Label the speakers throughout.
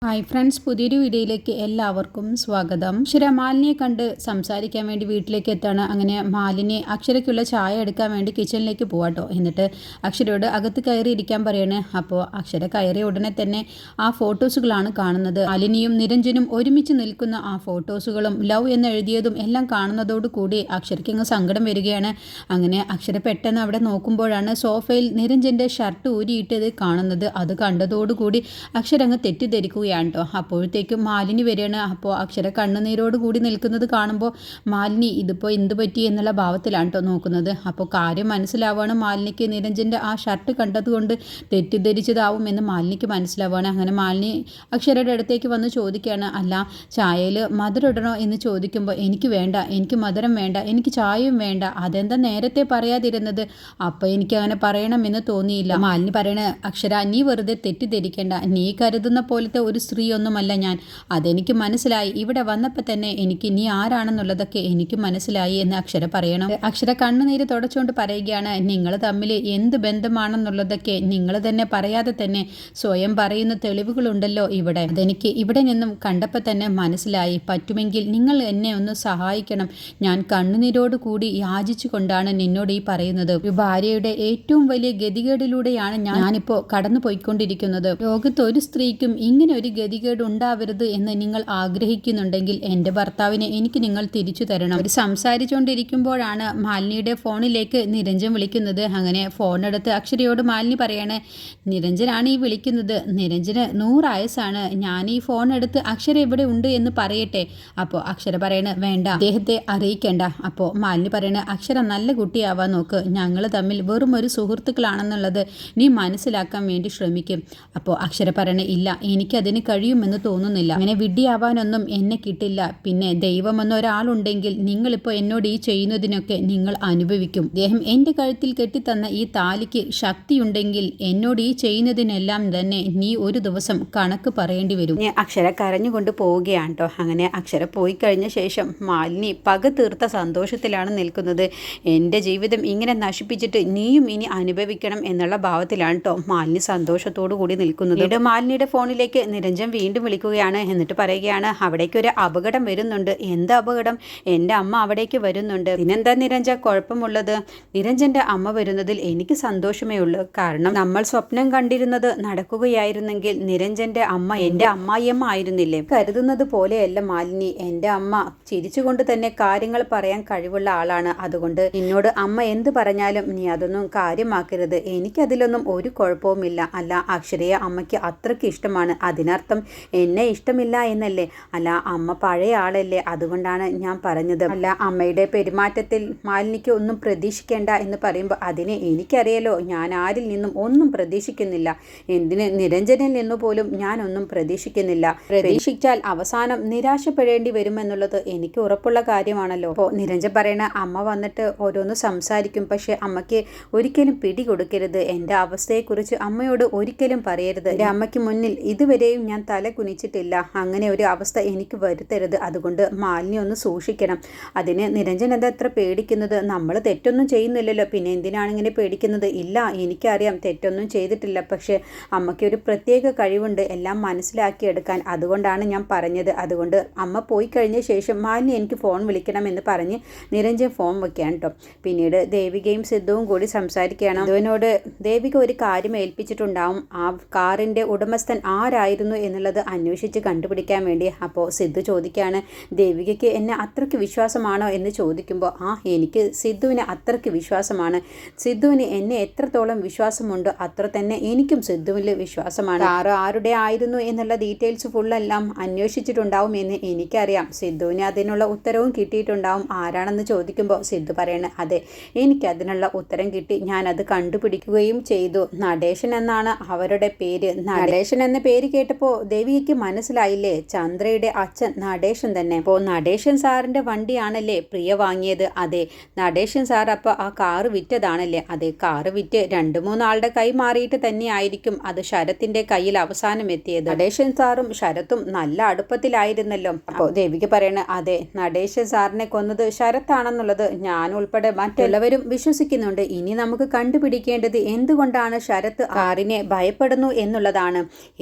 Speaker 1: Hi friends, പുതിയൊരു വീഡിയോയിലേക്ക് എല്ലാവർക്കും സ്വാഗതം. അക്ഷര മാലിനിയെ കണ്ട് സംസാരിക്കാൻ വേണ്ടി വീട്ടിലേക്ക് എത്താണ്. അങ്ങനെ മാലിനി അക്ഷരയ്ക്കുള്ള ചായ എടുക്കാൻ വേണ്ടി കിച്ചണിലേക്ക് പോവാട്ടോ. എന്നിട്ട് അക്ഷരയോട് അകത്ത് കയറി ഇരിക്കാൻ പറയാണ്. അപ്പോൾ അക്ഷര കയറിയ ഉടനെ തന്നെ ആ ഫോട്ടോസുകളാണ് കാണുന്നത്. മാലിനിയും നിരഞ്ജനും ഒരുമിച്ച് നിൽക്കുന്ന ആ ഫോട്ടോസുകളും ലവ് എന്ന് എഴുതിയതും എല്ലാം കാണുന്നതോടുകൂടി അക്ഷരയ്ക്ക് അങ്ങ് സങ്കടം വരികയാണ്. അങ്ങനെ അക്ഷര പെട്ടെന്ന് അവിടെ നോക്കുമ്പോഴാണ് സോഫയിൽ നിരഞ്ജൻ്റെ ഷർട്ട് ഊരിയിട്ടത് കാണുന്നത്. അത് കണ്ടതോടുകൂടി അക്ഷര അങ്ങ് തെറ്റിദ്ധരിക്കുകയാണ്. അപ്പോഴത്തേക്കും മാലിനി വരികയാണ്. അപ്പോൾ അക്ഷര കണ്ണുനീരോട് കൂടി നിൽക്കുന്നത് കാണുമ്പോൾ മാലിനി ഇതിപ്പോൾ എന്ത് പറ്റി എന്നുള്ള ഭാവത്തിലാണ് കേട്ടോ നോക്കുന്നത്. അപ്പോൾ കാര്യം മനസ്സിലാവുകയാണ് മാലിനിക്ക്. നിരഞ്ജൻ്റെ ആ ഷർട്ട് കണ്ടതുകൊണ്ട് തെറ്റിദ്ധരിച്ചതാവും എന്ന് മാലിനിക്ക് മനസ്സിലാവുകയാണ്. അങ്ങനെ മാലിനി അക്ഷരയുടെ അടുത്തേക്ക് വന്ന് ചോദിക്കുകയാണ്, അല്ല ചായയിൽ മധുരം ഇടണോ എന്ന് ചോദിക്കുമ്പോൾ എനിക്ക് വേണ്ട, എനിക്ക് മധുരം വേണ്ട, എനിക്ക് ചായയും വേണ്ട, അതെന്താ നേരത്തെ പറയാതിരുന്നത്? അപ്പോൾ എനിക്ക് അങ്ങനെ പറയണമെന്ന് തോന്നിയില്ല. മാലിനി പറയണ, അക്ഷര നീ വെറുതെ തെറ്റിദ്ധരിക്കേണ്ട, നീ കരുതുന്ന പോലത്തെ ഒരു സ്ത്രീയൊന്നുമല്ല ഞാൻ. അതെനിക്ക് മനസ്സിലായി. ഇവിടെ വന്നപ്പോൾ തന്നെ എനിക്ക് നീ ആരാണെന്നുള്ളതൊക്കെ എനിക്ക് മനസ്സിലായി എന്ന് അക്ഷര പറയണം. അക്ഷര കണ്ണുനീര് തുടച്ചുകൊണ്ട് പറയുകയാണ്, നിങ്ങൾ തമ്മിൽ എന്ത് ബന്ധമാണെന്നുള്ളതൊക്കെ നിങ്ങൾ തന്നെ പറയാതെ തന്നെ സ്വയം പറയുന്ന തെളിവുകളുണ്ടല്ലോ ഇവിടെ. അതെനിക്ക് ഇവിടെ നിന്നും കണ്ടപ്പോൾ തന്നെ മനസ്സിലായി. പറ്റുമെങ്കിൽ നിങ്ങൾ എന്നെ ഒന്ന് സഹായിക്കണം. ഞാൻ കണ്ണുനീരോട് കൂടി യാചിച്ചു കൊണ്ടാണ് നിന്നോട് ഈ പറയുന്നത്. ഒരു ഭാര്യയുടെ ഏറ്റവും വലിയ ഗതികേടിലൂടെയാണ് ഞാനിപ്പോൾ കടന്നു പോയിക്കൊണ്ടിരിക്കുന്നത്. ലോകത്ത് ഒരു സ്ത്രീക്കും ഇങ്ങനെ ഒരു ഗതികേട് ഉണ്ടാവരുത് എന്ന് നിങ്ങൾ ആഗ്രഹിക്കുന്നുണ്ടെങ്കിൽ എൻ്റെ ഭർത്താവിനെ എനിക്ക് നിങ്ങൾ തിരിച്ചു തരണം. അവർ സംസാരിച്ചുകൊണ്ടിരിക്കുമ്പോഴാണ് മാലിനിയുടെ ഫോണിലേക്ക് നിരഞ്ജൻ വിളിക്കുന്നത്. അങ്ങനെ ഫോണെടുത്ത് അക്ഷരയോട് മാലിനി പറയണേ, നിരഞ്ജനാണ് ഈ വിളിക്കുന്നത്. നിരഞ്ജന് 100 ആയുസാണ്. ഞാൻ ഈ ഫോൺ എടുത്ത് അക്ഷര ഇവിടെ ഉണ്ട് എന്ന് പറയട്ടെ? അപ്പോൾ അക്ഷര പറയണ, വേണ്ട, അദ്ദേഹത്തെ അറിയിക്കേണ്ട. അപ്പോൾ മാലിനി പറയണ, അക്ഷര നല്ല കുട്ടിയാവാൻ നോക്ക്. ഞങ്ങൾ തമ്മിൽ വെറും ഒരു സുഹൃത്തുക്കളാണെന്നുള്ളത് നീ മനസ്സിലാക്കാൻ വേണ്ടി ശ്രമിക്കും. അപ്പോൾ അക്ഷര പറയണ, ഇല്ല, എനിക്കതിന് കഴിയുമെന്ന് തോന്നുന്നില്ല. അങ്ങനെ വിഡ്ഢിയാവാനൊന്നും എന്നെ കിട്ടില്ല. പിന്നെ ദൈവമെന്നൊരാളുണ്ടെങ്കിൽ നിങ്ങളിപ്പോൾ എന്നോട് ഈ ചെയ്യുന്നതിനൊക്കെ നിങ്ങൾ അനുഭവിക്കും. അദ്ദേഹം എൻ്റെ കഴുത്തിൽ കെട്ടിത്തന്ന ഈ താലിക്ക് ശക്തിയുണ്ടെങ്കിൽ എന്നോട് ഈ ചെയ്യുന്നതിനെല്ലാം തന്നെ നീ ഒരു ദിവസം കണക്ക് പറയേണ്ടി വരും. അക്ഷര കരഞ്ഞുകൊണ്ട് പോവുകയാണ് കേട്ടോ. അങ്ങനെ അക്ഷര പോയി കഴിഞ്ഞ ശേഷം മാലിനി പക തീർത്ത സന്തോഷത്തിലാണ് നിൽക്കുന്നത്. എൻ്റെ ജീവിതം ഇങ്ങനെ നശിപ്പിച്ചിട്ട് നീയും ഇനി അനുഭവിക്കണം എന്നുള്ള ഭാവത്തിലാണ് കേട്ടോ മാലിനി സന്തോഷത്തോടു കൂടി നിൽക്കുന്നത്. മാലിനിയുടെ ഫോണിലേക്ക് നിരഞ്ജൻ വീണ്ടും വിളിക്കുകയാണ്. എന്നിട്ട് പറയുകയാണ്, അവിടേക്ക് ഒരു അപകടം വരുന്നുണ്ട്. എന്ത് അപകടം? എൻ്റെ അമ്മ അവിടേക്ക് വരുന്നുണ്ട്. പിന്നെന്താ നിരഞ്ജ കുഴപ്പമുള്ളത്? നിരഞ്ജൻ്റെ അമ്മ വരുന്നതിൽ എനിക്ക് സന്തോഷമേ ഉള്ളൂ. കാരണം നമ്മൾ സ്വപ്നം കണ്ടിരുന്നത് നടക്കുകയായിരുന്നെങ്കിൽ നിരഞ്ജൻ്റെ അമ്മ എൻ്റെ അമ്മായിയമ്മ ആയിരുന്നില്ലേ? കരുതുന്നത് പോലെയല്ല മാലിനി. എൻ്റെ അമ്മ ചിരിച്ചുകൊണ്ട് തന്നെ കാര്യങ്ങൾ പറയാൻ കഴിവുള്ള ആളാണ്. അതുകൊണ്ട് നിന്നോട് അമ്മ എന്ത് പറഞ്ഞാലും നീ അതൊന്നും കാര്യമാക്കരുത്. എനിക്കതിലൊന്നും ഒരു കുഴപ്പവുമില്ല. അല്ല, അക്ഷരയെ അമ്മയ്ക്ക് അത്രയ്ക്ക് ഇഷ്ടമാണ്. അതിനർത്ഥം എന്നെ ഇഷ്ടമില്ല എന്നല്ലേ? അല്ല, അമ്മ പഴയ ആളല്ലേ, അതുകൊണ്ടാണ് ഞാൻ പറഞ്ഞത്. അല്ല, അമ്മയുടെ പെരുമാറ്റത്തിൽ മാലിനിക്ക് ഒന്നും പ്രതീക്ഷിക്കേണ്ട എന്ന് പറയുമ്പോൾ അതിന് എനിക്കറിയാലോ, ഞാൻ ആരിൽ നിന്നും ഒന്നും പ്രതീക്ഷിക്കുന്നില്ല. എന്തിന്, നിരഞ്ജനിൽ നിന്നു പോലും ഞാൻ ഒന്നും പ്രതീക്ഷിക്കുന്നില്ല. പ്രതീക്ഷിച്ചാൽ അവസാനം നിരാശപ്പെടേണ്ടി വരുമെന്നുള്ളത് എനിക്ക് ഉറപ്പുള്ള കാര്യമാണല്ലോ. അപ്പോൾ നിരഞ്ജൻ പറയണ, അമ്മ വന്നിട്ട് ഓരോന്ന് സംസാരിക്കും, പക്ഷെ അമ്മയ്ക്ക് ഒരിക്കലും പിടികൊടുക്കരുത്. എൻ്റെ അവസ്ഥയെക്കുറിച്ച് അമ്മയോട് ഒരിക്കലും പറയരുത്. എൻ്റെ അമ്മയ്ക്ക് മുന്നിൽ ഇതുവരെയും ഞാൻ തല കുനിച്ചിട്ടില്ല. അങ്ങനെ ഒരു അവസ്ഥ എനിക്ക് വരുത്തരുത്. അതുകൊണ്ട് മാലിന്യം ഒന്ന് സൂക്ഷിക്കണം. അതിന് നിരഞ്ജൻ എന്താ എത്ര പേടിക്കുന്നത്? നമ്മൾ തെറ്റൊന്നും ചെയ്യുന്നില്ലല്ലോ, പിന്നെ എന്തിനാണ് ഇങ്ങനെ പേടിക്കുന്നത്? ഇല്ല, എനിക്കറിയാം തെറ്റൊന്നും ചെയ്തിട്ടില്ല. പക്ഷേ അമ്മയ്ക്ക് ഒരു പ്രത്യേക കഴിവുണ്ട് എല്ലാം മനസ്സിലാക്കിയെടുക്കാൻ. അതുകൊണ്ടാണ് ഞാൻ പറഞ്ഞത്. അതുകൊണ്ട് അമ്മ പോയി കഴിഞ്ഞ ശേഷം മാലിന്യം എനിക്ക് ഫോൺ വിളിക്കണം എന്ന് പറഞ്ഞ് നിരഞ്ജൻ ഫോൺ വയ്ക്കാൻ കേട്ടോ. പിന്നീട് ദേവികയും സിദ്ധുവും കൂടി സംസാരിക്കുകയാണ്. സിദ്ധുവിനോട് ദേവിക ഒരു കാര്യം ഏൽപ്പിച്ചിട്ടുണ്ടാവും. ആ കാറിൻ്റെ ഉടമസ്ഥൻ ആരായിരുന്നു എന്നുള്ളത് അന്വേഷിച്ച് കണ്ടുപിടിക്കാൻ വേണ്ടി. അപ്പോൾ സിദ്ധു ചോദിക്കുകയാണ്, ദേവികയ്ക്ക് എന്നെ അത്രയ്ക്ക് വിശ്വാസമാണോ എന്ന് ചോദിക്കുമ്പോൾ, എനിക്ക് സിദ്ധുവിനെ അത്രയ്ക്ക് വിശ്വാസമാണ്. സിദ്ധുവിന് എന്നെ എത്രത്തോളം വിശ്വാസമുണ്ടോ അത്ര തന്നെ എനിക്കും സിദ്ധുവിൽ വിശ്വാസമാണ്. കാറ് ആരുടെ ആയിരുന്നു എന്നുള്ള ഡീറ്റെയിൽസ് ഫുള്ളെല്ലാം അന്വേഷിച്ചിട്ടുണ്ടാവും എന്ന് എനിക്കറിയാം. സിദ്ധുവിന് അതിനുള്ള ഉത്തരവും കിട്ടിയിട്ടുണ്ടാവും. ആരാണെന്ന് ചോദിക്കുമ്പോൾ സിദ്ധു പറയണ, അതെ, എനിക്ക് അതിനുള്ള ഉത്തരം കിട്ടി. ഞാനത് കണ്ടുപിടിക്കുകയും ചെയ്തു. നടേശൻ എന്നാണ് അവരുടെ പേര്. നടേശൻ എന്ന പേര് കേട്ടപ്പോൾ ദേവികയ്ക്ക് മനസ്സിലായില്ലേ, ചന്ദ്രയുടെ അച്ഛൻ നടേശൻ തന്നെ. അപ്പോൾ നടേശൻ സാറിൻ്റെ വണ്ടിയാണല്ലേ പ്രിയ വാങ്ങിയത്? അതെ. നടേശൻ സാർ അപ്പോൾ ആ കാറ് വിറ്റതാണല്ലേ? അതെ. കാറ് വിറ്റ് 2-3 ആളുടെ കൈ മാറിയിട്ട് തന്നെയായിരിക്കും അത് ശരത്തിൻ്റെ കയ്യിൽ അവസാനം എത്തിയത്. നടേശൻ സാറും ശരത്തും നല്ല അടുപ്പത്തിലായിരുന്നല്ലോ. അപ്പോൾ ദേവിക പറയണ, അതെ, നടേശൻ സാറിനെ കൊന്നത് ശരത്താണെന്നുള്ളത് ഞാൻ ഉൾപ്പെടെ മറ്റുള്ളവരും വിശ്വസിക്കുന്നുണ്ട്. ഇനി നമുക്ക് കണ്ടുപിടിക്കേണ്ടത് എന്തുകൊണ്ടാണ് ശരത്ത് കാറിനെ ഭയപ്പെടുന്നു എന്നുള്ളതാണ്.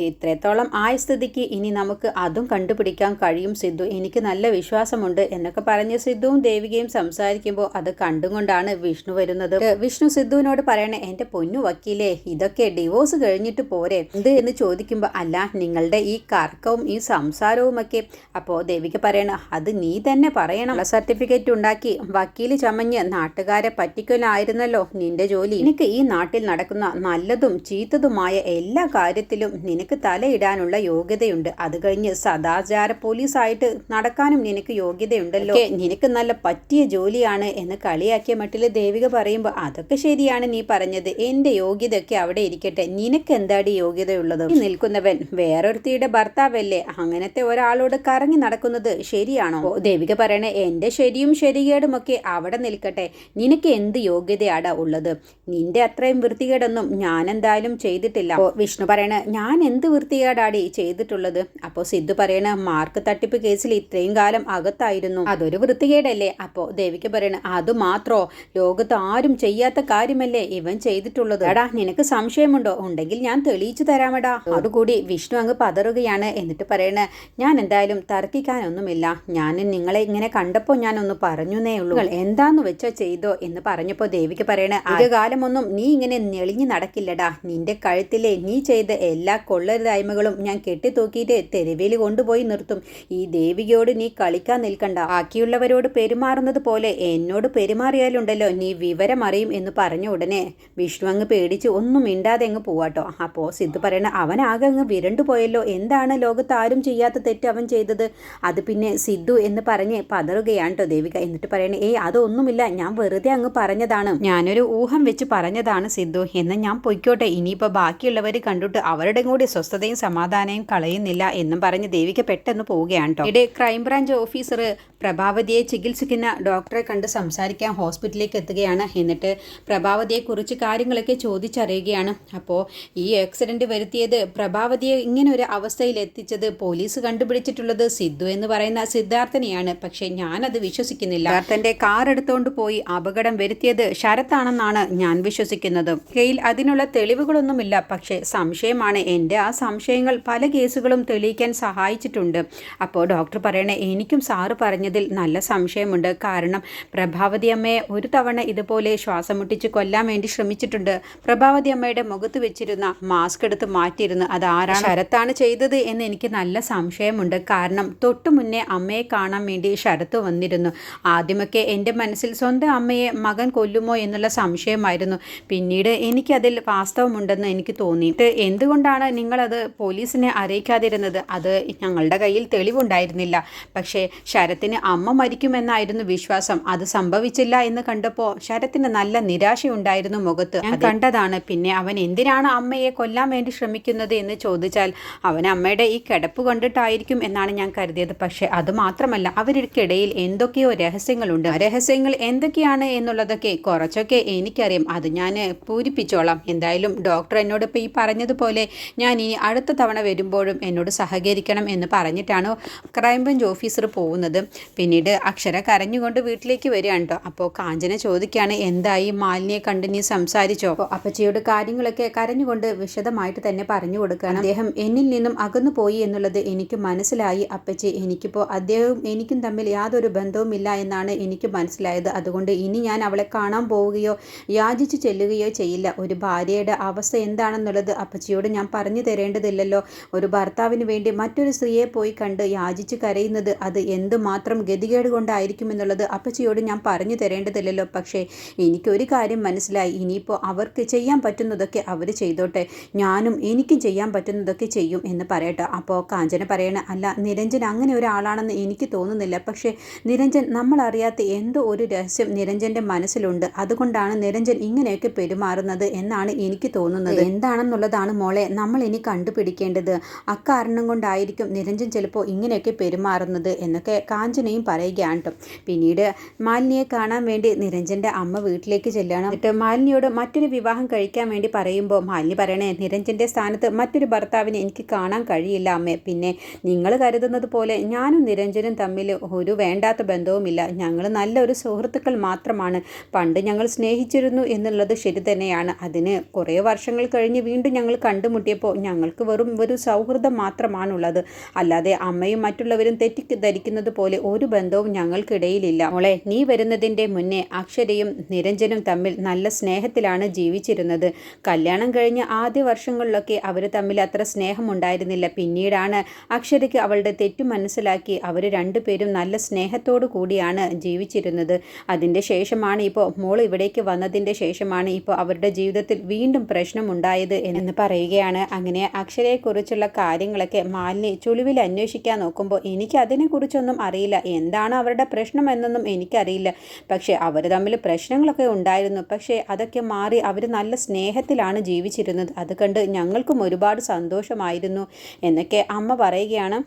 Speaker 1: ഇത്രത്തോളം ആയ സ്ഥിതിക്ക് ഇനി നമുക്ക് അതും കണ്ടുപിടിക്കാൻ കഴിയും സിദ്ധു, എനിക്ക് നല്ല വിശ്വാസമുണ്ട് എന്നൊക്കെ പറഞ്ഞ് സിദ്ധുവും ദേവികയും സംസാരിക്കുമ്പോൾ അത് കണ്ടുകൊണ്ടാണ് വിഷ്ണു വരുന്നത്. വിഷ്ണു സിദ്ധുവിനോട് പറയണേ, എൻ്റെ പൊന്നു വക്കീലേ, ഇതൊക്കെ ഡിവോഴ്സ് കഴിഞ്ഞിട്ട് പോരെ എന്ത് എന്ന് ചോദിക്കുമ്പോൾ, അല്ല നിങ്ങളുടെ ഈ കർക്കവും ഈ സംസാരവും ഒക്കെ. അപ്പോൾ ദേവിക പറയണ, അത് നീ തന്നെ പറയണം. സർട്ടിഫിക്കറ്റ് ഉണ്ടാക്കി വക്കീല് ചമഞ്ഞ് നാട്ടുകാരെ പറ്റിക്കലായിരുന്നല്ലോ നിന്റെ ജോലി. നിനക്ക് ഈ നാട്ടിൽ നടക്കുന്ന നല്ലതും ചീത്തതുമായ എല്ലാ കാര്യത്തിലും നിനക്ക് തലയിടാനുള്ള യോഗ്യതയുണ്ട്. അത് കഴിഞ്ഞ് സദാചാര പോലീസായിട്ട് നടക്കാനും നിനക്ക് യോഗ്യതയുണ്ടല്ലോ. നിനക്ക് നല്ല പറ്റിയ ജോലിയാണ് എന്ന് കളിയാക്കിയ മട്ടിൽ ദേവിക പറയുമ്പോൾ, അതൊക്കെ ശരിയാണ് നീ പറഞ്ഞത്, എൻ്റെ യോഗ്യതയൊക്കെ അവിടെ ഇരിക്കട്ടെ, നിനക്ക് എന്താടി യോഗ്യതയുള്ളത്? നിൽക്കുന്നവൻ വേറൊരുത്തിയുടെ ഭർത്താവല്ലേ, അങ്ങനത്തെ ഒരാളോട് കറങ്ങി നടക്കുന്നത് ശരിയാണോ? ദേവിക പറയണേ, എൻ്റെ ശരിയും ശരികേടുമൊക്കെ അവിടെ നിൽക്കട്ടെ, നിനക്ക് എന്ത് യോഗ്യതയാടാ ഉള്ളത്? നിന്റെ അത്രയും വൃത്തികേടൊന്നും ഞാൻ എന്തായാലും ചെയ്തിട്ടില്ല. വിഷ്ണു പറയണ, ഞാൻ എന്ത് വൃത്തികേടാടി ചെയ്തിട്ടുള്ളത്? അപ്പോൾ സിദ്ധു പറയണ, മാർക്ക് തട്ടിപ്പ് കേസിൽ ഇത്രയും കാലം അകത്തായിരുന്നു, അതൊരു വൃത്തികേടല്ലേ? അപ്പോൾ ദേവിക്ക് പറയണ, അത് മാത്രോ, ലോകത്ത് ആരും ചെയ്യാത്ത കാര്യമല്ലേ ഇവൻ ചെയ്തിട്ടുള്ളത്? എടാ നിനക്ക് സംശയമുണ്ടോ? ഉണ്ടെങ്കിൽ ഞാൻ തെളിയിച്ചു തരാമടാ. അതുകൂടി വിഷ്ണു അങ്ങ് പതറുകയാണ്. എന്നിട്ട് പറയണ, ഞാൻ എന്തായാലും തർക്കിക്കാനൊന്നുമില്ല, ഞാൻ നിങ്ങളെ ഇങ്ങനെ കണ്ടപ്പോൾ ഞാൻ ഒന്ന് പറഞ്ഞേ ഉള്ളൂ, എന്താന്ന് വെച്ചോ ചെയ്തോ എന്ന് പറഞ്ഞപ്പോൾ ദേവിക്ക് പറയണ, ആദ്യകാലമൊന്നും നീ ഇങ്ങനെ നെളിഞ്ഞു നടക്കില്ലടാ, നിന്റെ കഴുത്തിലെ നീ ചെയ്ത എല്ലാ കൊള്ളരുതായ്മകളും ഞാൻ കെട്ടിത്തൂക്കിയിട്ട് തെരുവിൽ കൊണ്ടുപോയി നിർത്തും. ഈ ദേവികയോട് നീ കളിക്കാൻ നിൽക്കണ്ട, ബാക്കിയുള്ളവരോട് പെരുമാറുന്നത് പോലെ എന്നോട് പെരുമാറിയാലുണ്ടല്ലോ നീ വിവരമറിയും എന്ന് പറഞ്ഞ ഉടനെ വിഷ്ണു അങ്ങ് പേടിച്ച് ഒന്നും മിണ്ടാതെ അങ്ങ് പോവാട്ടോ. അപ്പോൾ സിദ്ധു പറയണ, അവനാകെ അങ്ങ് വിരണ്ടുപോയല്ലോ, എന്താണ് ലോകത്ത് ആരും ചെയ്യാത്ത തെറ്റ് അവൻ ചെയ്തത്? അത് പിന്നെ സിദ്ധു എന്ന് പറഞ്ഞ് പതറുകയാണ് കേട്ടോ ദേവിക. എന്നിട്ട് പറയണേ, അതൊന്നുമില്ല, ഞാൻ വെറുതെ അങ്ങ് പറഞ്ഞതാണ്, ഞാനൊരു ഊഹം വെച്ച് പറഞ്ഞതാണ് സിദ്ധു, എന്നാൽ ഞാൻ പൊയ്ക്കോട്ടെ, ഇനിയിപ്പോൾ ബാക്കിയുള്ളവർ കണ്ടിട്ട് അവരുടെ കൂടി സ്വസ്ഥതയും സമാധാനവും കളയുന്നില്ല എന്നും പറഞ്ഞ് ദേവിക പെട്ടെന്ന് പോവുകയാണ് കേട്ടോ. ഇവിടെ ക്രൈംബ്രാഞ്ച് ഓഫീസർ പ്രഭാവതിയെ ചികിത്സിക്കുന്ന ഡോക്ടറെ കണ്ട് സംസാരിക്കാൻ ഹോസ്പിറ്റലിലേക്ക് എത്തുകയാണ്. എന്നിട്ട് പ്രഭാവതിയെക്കുറിച്ച് കാര്യങ്ങളൊക്കെ ചോദിച്ചറിയുകയാണ്. അപ്പോൾ ഈ ആക്സിഡന്റ് വരുത്തിയത്, പ്രഭാവതിയെ ഇങ്ങനെ ഒരു അവസ്ഥയിൽ എത്തിച്ചത് പോലീസ് കണ്ടുപിടിച്ചിട്ടുള്ളത് സിദ്ധു എന്ന് പറയുന്ന സിദ്ധാർത്ഥനെയാണ്. പക്ഷെ ഞാനത് വിശ്വസിക്കുന്നില്ല. സിദ്ധാർത്ഥന്റെ കാർ എടുത്തുകൊണ്ട് പോയി അപകടം വരുത്തിയത് ശരത്താണെന്നാണ് ഞാൻ വിശ്വസിക്കുന്നത്. കയ്യിൽ അതിനുള്ള തെളിവുകളൊന്നുമില്ല, പക്ഷേ സംശയമാണ്. എൻ്റെ ആ സംശയങ്ങൾ പല കേസുകളും തെളിയിക്കാൻ സഹായിച്ചിട്ടുണ്ട്. അപ്പോൾ ഡോക്ടർ പറയണേ, എനിക്കും സാറ് പറഞ്ഞതിൽ നല്ല സംശയമുണ്ട്. കാരണം പ്രഭാവതി അമ്മയെ ഒരു തവണ ഇതുപോലെ ശ്വാസം മുട്ടിച്ച് കൊല്ലാൻ വേണ്ടി ശ്രമിച്ചിട്ടുണ്ട്. പ്രഭാവതി അമ്മയുടെ മുഖത്ത് വെച്ചിരുന്ന മാസ്ക് എടുത്ത് മാറ്റിയിരുന്നു, അത് ആരാണ്, ശരത്താണ് ചെയ്തത് എന്ന് എനിക്ക് നല്ല സംശയമുണ്ട്. കാരണം തൊട്ടു മുന്നേ അമ്മയെ കാണാൻ വേണ്ടി ശരത്ത് വന്നിരുന്നു. ആദ്യമൊക്കെ എൻ്റെ മനസ്സിൽ സ്വന്തം അമ്മയെ മകൻ കൊല്ലുമോ എന്നുള്ള സംശയമായിരുന്നു. പിന്നീട് എനിക്കതിൽ വാസ്തവമുണ്ടെന്ന് എനിക്ക് തോന്നിയിട്ട്, എന്തുകൊണ്ടാണ് നിങ്ങളത് പോലീസിനെ അറിയിക്കാതിരുന്നത്? അത് ഞങ്ങളുടെ കയ്യിൽ തെളിവുണ്ടായിരുന്നില്ല. പക്ഷേ ശരത്തിന് അമ്മ മരിക്കുമെന്നായിരുന്നു വിശ്വാസം. അത് സംഭവിച്ചില്ല എന്ന് കണ്ടപ്പോൾ ശരത്തിന് നല്ല നിരാശയുണ്ടായിരുന്നു മുഖത്ത്. ഞാൻ കണ്ടതാണ്. പിന്നെ അവൻ എന്തിനാണ് അമ്മയെ കൊല്ലാൻ വേണ്ടി ശ്രമിക്കുന്നത് എന്ന് ചോദിച്ചാൽ, അവൻ അമ്മയുടെ ഈ കിടപ്പ് കണ്ടിട്ടായിരിക്കും എന്നാണ് ഞാൻ കരുതിയത്. പക്ഷേ അത് മാത്രമല്ല, അവർക്കിടയിൽ എന്തൊക്കെയോ രഹസ്യങ്ങളുണ്ട്. ആ രഹസ്യങ്ങൾ എന്തൊക്കെയാണ് എന്നുള്ളതൊക്കെ കുറച്ചൊക്കെ എനിക്കറിയാം. അത് ഞാൻ പൂരിപ്പിച്ചോളാം. എന്തായാലും ഡോക്ടർ എന്നോട് ഇപ്പോൾ ഈ പറഞ്ഞതുപോലെ ഞാൻ ഇനി അടുത്ത തവണ വരുമ്പോഴും എന്നോട് സഹകരിക്കണം എന്ന് പറഞ്ഞിട്ടാണ് ക്രൈംബ്രാഞ്ച് ഓഫീസർ പോകുന്നത്. പിന്നീട് അക്ഷര കരഞ്ഞുകൊണ്ട് വീട്ടിലേക്ക് വരികയാണ് കേട്ടോ. അപ്പോൾ കാഞ്ചന ചോദിക്കുകയാണ്, എന്തായി, മാലിനിയെ കണ്ട് നീ സംസാരിച്ചോ? അപ്പോൾ അപ്പച്ചിയോട് കാര്യങ്ങളൊക്കെ കരഞ്ഞുകൊണ്ട് വിശദമായിട്ട് തന്നെ പറഞ്ഞു കൊടുക്കുകയാണ്. അദ്ദേഹം എന്നിൽ നിന്നും അകന്നു പോയി എന്നുള്ളത് എനിക്ക് മനസ്സിലായി അപ്പച്ചി. എനിക്കിപ്പോൾ അദ്ദേഹവും എനിക്കും തമ്മിൽ യാതൊരു ബന്ധവുമില്ല എന്നാണ് എനിക്ക് മനസ്സിലായത്. അതുകൊണ്ട് ഇനി ഞാൻ അവളെ കാണാൻ പോവുകയോ യാചിച്ചു ചെല്ലുകയോ ചെയ്യില്ല. ഒരു ഭാര്യയുടെ അവസ്ഥ എന്താണെന്നുള്ളത് അപ്പച്ചിയോട് ഞാൻ പറഞ്ഞു തരേണ്ടതില്ലല്ലോ. ഒരു ഭർത്താവിന് വേണ്ടി മറ്റൊരു സ്ത്രീയെ പോയി കണ്ട് യാചിച്ച് കരയുന്നത് അത് എന്തുമാത്രം ഗതികേട് കൊണ്ടായിരിക്കുമെന്നുള്ളത് അപ്പച്ചിയോട് ഞാൻ പറഞ്ഞു തരേണ്ടതില്ലല്ലോ. പക്ഷേ എനിക്കൊരു കാര്യം മനസ്സിലായി, ഇനിയിപ്പോൾ അവർക്ക് ചെയ്യാൻ പറ്റുന്നതൊക്കെ അവർ ചെയ്തോട്ടെ, ഞാനും എനിക്കും ചെയ്യാൻ പറ്റുന്നതൊക്കെ ചെയ്യും എന്ന് പറയട്ടെ. അപ്പോൾ കാഞ്ചന പറയണ, അല്ല നിരഞ്ജൻ അങ്ങനെ ഒരാളാണെന്ന് എനിക്ക് തോന്നുന്നില്ല. പക്ഷേ നിരഞ്ജൻ നമ്മളറിയാത്ത എന്തോ ഒരു രഹസ്യം നിരഞ്ജൻ്റെ മനസ്സിലുണ്ട്. അതുകൊണ്ടാണ് നിരഞ്ജൻ ഇങ്ങനെയൊക്കെ പെരുമാറുന്നത് എന്നാണ് എനിക്ക് തോന്നുന്നത്. എന്താണെന്നുള്ളതാണ് മോളെ നമ്മൾ ഇനി കണ്ടുപിടിക്കേണ്ടത്. അക്കാരണം കൊണ്ടായിരിക്കും നിരഞ്ജൻ ചിലപ്പോൾ ഇങ്ങനെയൊക്കെ പെരുമാറുന്നത് എന്നൊക്കെ കാഞ്ചനയും പറയുകയാണ് കേട്ടോ. പിന്നീട് മാലിനിയെ കാണാൻ വേണ്ടി നിരഞ്ജൻ്റെ അമ്മ വീട്ടിലേക്ക് ചെല്ലുകയാണ്. എന്നിട്ട് മാലിനിയോട് മറ്റൊരു വിവാഹം കഴിക്കാൻ വേണ്ടി പറയുമ്പോൾ മാലിനി പറയണേ, നിരഞ്ജൻ്റെ സ്ഥാനത്ത് മറ്റൊരു ഭർത്താവിനെ എനിക്ക് കാണാൻ കഴിയില്ല അമ്മേ. പിന്നെ നിങ്ങൾ കരുതുന്നത് പോലെ ഞാനും നിരഞ്ജനും തമ്മിൽ ഒരു വേണ്ടാത്ത ബന്ധവുമില്ല. ഞങ്ങൾ നല്ലൊരു സുഹൃത്തുക്കൾ മാത്രമാണ്. പണ്ട് ഞങ്ങൾ സ്നേഹിച്ചിരുന്നു എന്നുള്ളത് ശരി തന്നെയാണ്. അതിന് കുറേ വർഷങ്ങൾ കഴിഞ്ഞ് വീണ്ടും ഞങ്ങൾ കണ്ടുമുട്ടിയപ്പോൾ ഞങ്ങൾക്ക് വെറും ഒരു സൗഹൃദം മാത്രമാണുള്ളത്. അല്ലാതെ അമ്മയും മറ്റുള്ളവരും തെറ്റിദ്ധരിക്കുന്നത് പോലെ ഒരു ബന്ധവും ഞങ്ങൾക്കിടയിലില്ല. മോളെ, നീ വരുന്നതിൻ്റെ മുന്നേ അക്ഷരയും നിരഞ്ജനും തമ്മിൽ നല്ല സ്നേഹത്തിലാണ് ജീവിച്ചിരുന്നത്. കല്യാണം കഴിഞ്ഞ ആദ്യ വർഷങ്ങളിലൊക്കെ അവർ തമ്മിൽ അത്ര സ്നേഹമുണ്ടായിരുന്നില്ല. പിന്നീടാണ് അക്ഷരയ്ക്ക് അവളുടെ തെറ്റു മനസ്സിലാക്കി അവർ രണ്ടുപേരും നല്ല സ്നേഹത്തോടു കൂടിയാണ് ജീവിച്ചിരുന്നത്. അതിൻ്റെ ശേഷമാണ് ഇപ്പോൾ മോൾ ഇവിടേക്ക് വന്നതിൻ്റെ ശേഷമാണ് ഇപ്പോൾ അവരുടെ ജീവിതത്തിൽ വീണ്ടും പ്രശ്നമുണ്ടായത് എന്ന് പറയുകയാണ്. അങ്ങനെ അക്ഷരയെക്കുറിച്ചുള്ള കാര്യങ്ങളൊക്കെ മാലിനി ചുളിവിൽ അന്വേഷിക്കാൻ നോക്കുമ്പോൾ എനിക്ക് അതിനെക്കുറിച്ചൊന്നും അറിയില്ല, എന്താണ് അവരുടെ പ്രശ്നം എന്നൊന്നും എനിക്കറിയില്ല. പക്ഷേ അവർ തമ്മിൽ പ്രശ്നങ്ങളൊക്കെ ഉണ്ടായിരുന്നു. പക്ഷേ അതൊക്കെ മാറി അവർ നല്ല സ്നേഹത്തിലാണ് ജീവിച്ചിരുന്നത്. അത് കണ്ട് ഞങ്ങൾക്കും ഒരുപാട് സന്തോഷമായിരുന്നു എന്നൊക്കെ അമ്മ പറയുകയാണ്.